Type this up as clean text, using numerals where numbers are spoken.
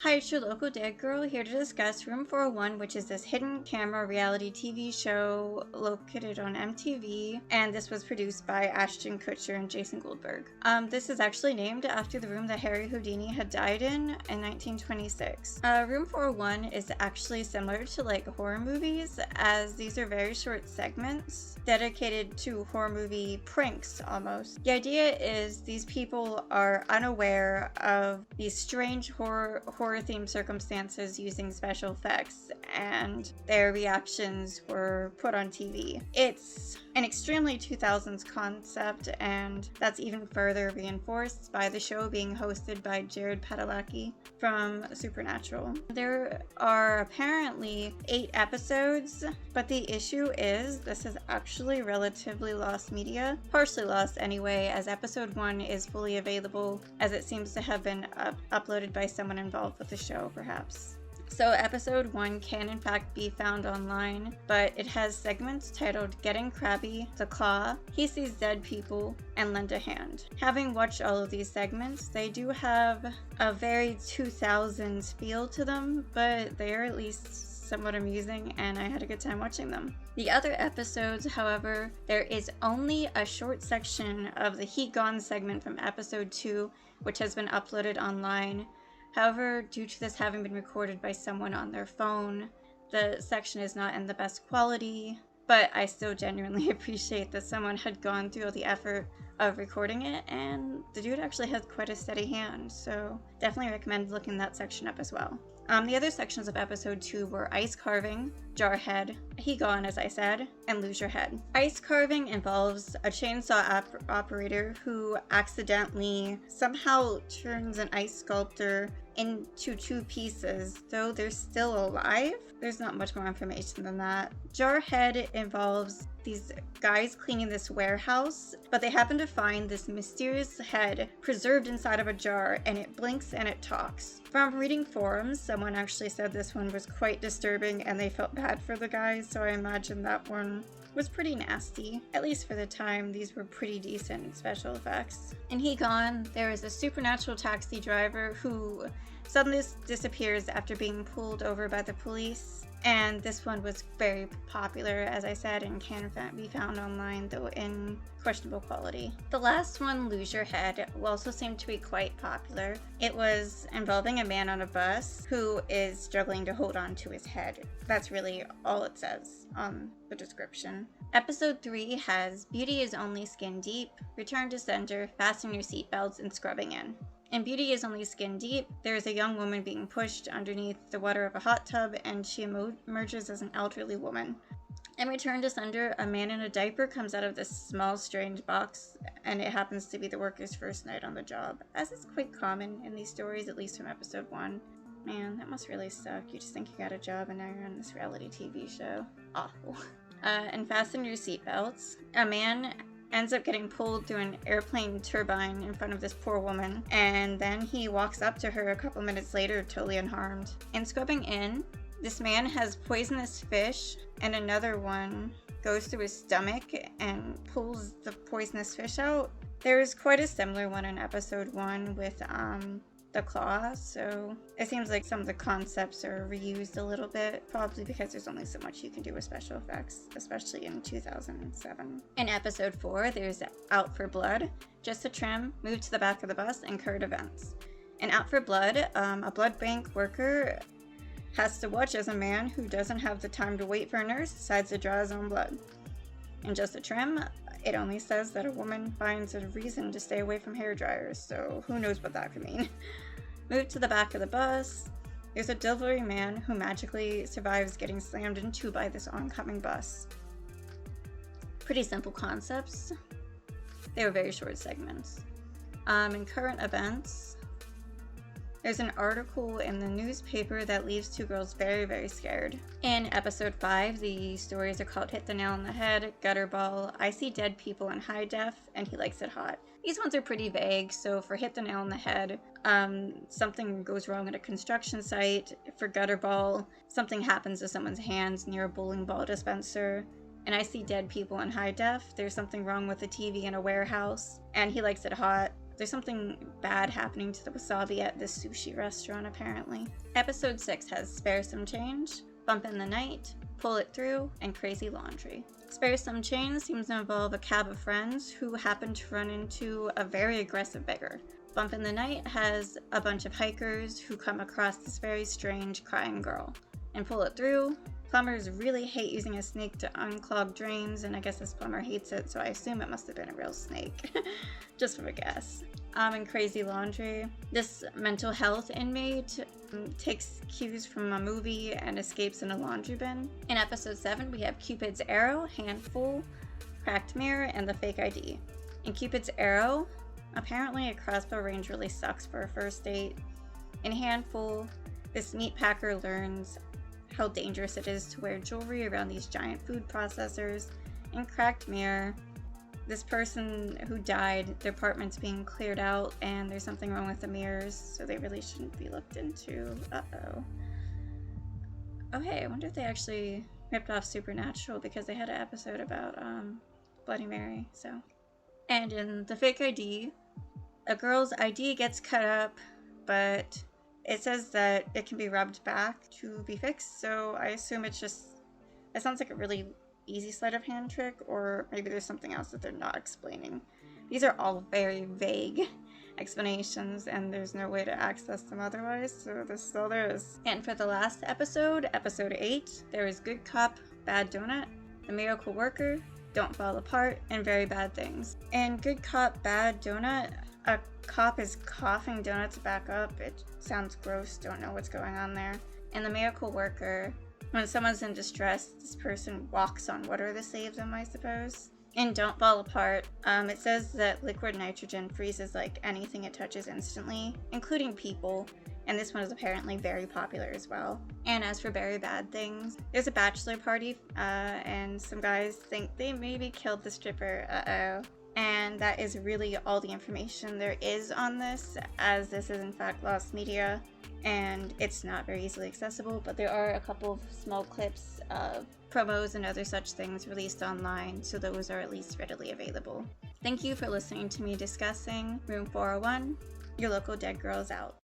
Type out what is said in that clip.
Hi, it's your local dead girl here to discuss Room 401, which is this hidden camera reality TV show located on MTV, and this was produced by Ashton Kutcher and Jason Goldberg. This is actually named after the room that Harry Houdini had died in 1926. Room 401 is actually similar to like horror movies, as these are very short segments dedicated to horror movie pranks almost. The idea is these people are unaware of these strange horror themed circumstances using special effects, and their reactions were put on TV. It's an extremely 2000s concept, and that's even further reinforced by the show being hosted by padalecki from Supernatural. There are apparently 8 episodes, but the issue is this is actually relatively lost media, partially lost anyway, as episode 1 is fully available, as it seems to have been uploaded by someone involved with the show, perhaps. So episode 1 can in fact be found online, but it has segments titled Getting Crabby, The Claw, He Sees Dead People, and Lend a Hand. Having watched all of these segments, they do have a very 2000s feel to them, but they are at least somewhat amusing, and I had a good time watching them. The other episodes, however, there is only a short section of the He Gone segment from episode 2, which has been uploaded online. However, due to this having been recorded by someone on their phone, the section is not in the best quality, but I still genuinely appreciate that someone had gone through all the effort of recording it, and the dude actually has quite a steady hand, so definitely recommend looking that section up as well. The other sections of episode 2 were ice carving, Jarhead, He Gone as I said, and Lose Your Head. Ice carving involves a chainsaw operator who accidentally somehow turns an ice sculptor into 2 pieces, though they're still alive. There's not much more information than that. Jarhead involves these guys cleaning this warehouse, but they happen to find this mysterious head preserved inside of a jar, and it blinks and it talks. From reading forums, someone actually said this one was quite disturbing and they felt bad for the guys, so I imagine that one was pretty nasty. At least for the time, these were pretty decent special effects. In He Gone, there is a supernatural taxi driver who suddenly disappears after being pulled over by the police. And this one was very popular, as I said, and can be found online, though in questionable quality. The last one, Lose Your Head, also seemed to be quite popular. It was involving a man on a bus who is struggling to hold on to his head. That's really all it says on the description. Episode 3 has Beauty is Only Skin Deep, Return to Center, Fasten Your Seatbelts, and Scrubbing In. In Beauty is Only Skin Deep, there is a young woman being pushed underneath the water of a hot tub, and she emerges as an elderly woman. In Return to Sender, a man in a diaper comes out of this small, strange box, and it happens to be the worker's first night on the job, as is quite common in these stories, at least from episode 1. Man, that must really suck. You just think you got a job, and now you're on this reality TV show. Awful. And Fasten Your Seatbelts, a man ends up getting pulled through an airplane turbine in front of this poor woman, and then he walks up to her a couple minutes later totally unharmed. In Scrubbing In, this man has poisonous fish, and another one goes through his stomach and pulls the poisonous fish out. There's quite a similar one in episode 1 with the claw, so it seems like some of the concepts are reused a little bit, probably because there's only so much you can do with special effects, especially in 2007. In episode 4, there's Out for Blood, Just a Trim, Move to the Back of the Bus, and Current Events. In Out for Blood, a blood bank worker has to watch as a man who doesn't have the time to wait for a nurse decides to draw his own blood. In Just a Trim, it only says that a woman finds a reason to stay away from hair dryers, so who knows what that could mean. Move to the Back of the Bus. There's a delivery man who magically survives getting slammed into by this oncoming bus. Pretty simple concepts. They were very short segments. In Current Events, there's an article in the newspaper that leaves 2 girls very, very scared. In episode 5, the stories are called Hit the Nail on the Head, Gutterball, I See Dead People in High Def, and He Likes It Hot. These ones are pretty vague, so for Hit the Nail on the Head, something goes wrong at a construction site. For Gutterball, something happens to someone's hands near a bowling ball dispenser. And I See Dead People in High Def, there's something wrong with the TV in a warehouse. And He Likes It Hot, There's something bad happening to the wasabi at this sushi restaurant, apparently. Episode 6 has Spare Some Change, Bump in the Night, Pull It Through, and Crazy Laundry. Spare Some Change seems to involve a cab of friends who happen to run into a very aggressive beggar. Bump in the Night has a bunch of hikers who come across this very strange crying girl. And Pull It Through, plumbers really hate using a snake to unclog drains, and I guess this plumber hates it, so I assume it must have been a real snake. Just from a guess. In Crazy Laundry, this mental health inmate takes cues from a movie and escapes in a laundry bin. In episode 7, we have Cupid's Arrow, Handful, Cracked Mirror, and the Fake ID. In Cupid's Arrow, apparently a crossbow range really sucks for a first date. In Handful, this meat packer learns how dangerous it is to wear jewelry around these giant food processors. In Cracked Mirror, this person who died, their apartment's being cleared out and there's something wrong with the mirrors, so they really shouldn't be looked into. Uh-oh. Oh hey, I wonder if they actually ripped off Supernatural, because they had an episode about Bloody Mary, so. And in The Fake ID, a girl's ID gets cut up, but it says that it can be rubbed back to be fixed, so I assume it's just, it sounds like a really easy sleight of hand trick, or maybe there's something else that they're not explaining. These are all very vague explanations, and there's no way to access them otherwise, so this is all there is. And for the last episode, episode 8, there is Good Cop, Bad Donut, The Miracle Worker, Don't Fall Apart, and Very Bad Things. In Good Cop, Bad Donut, a cop is coughing donuts back up. It sounds gross, don't know what's going on there. In The Miracle Worker, when someone's in distress, this person walks on water to save them, I suppose. In Don't Fall Apart, it says that liquid nitrogen freezes like anything it touches instantly, including people, and this one is apparently very popular as well. And as for Very Bad Things, there's a bachelor party, and some guys think they maybe killed the stripper, uh-oh. And that is really all the information there is on this, as this is in fact lost media, and it's not very easily accessible, but there are a couple of small clips of promos and other such things released online, so those are at least readily available. Thank you for listening to me discussing Room 401. Your local dead girl is out.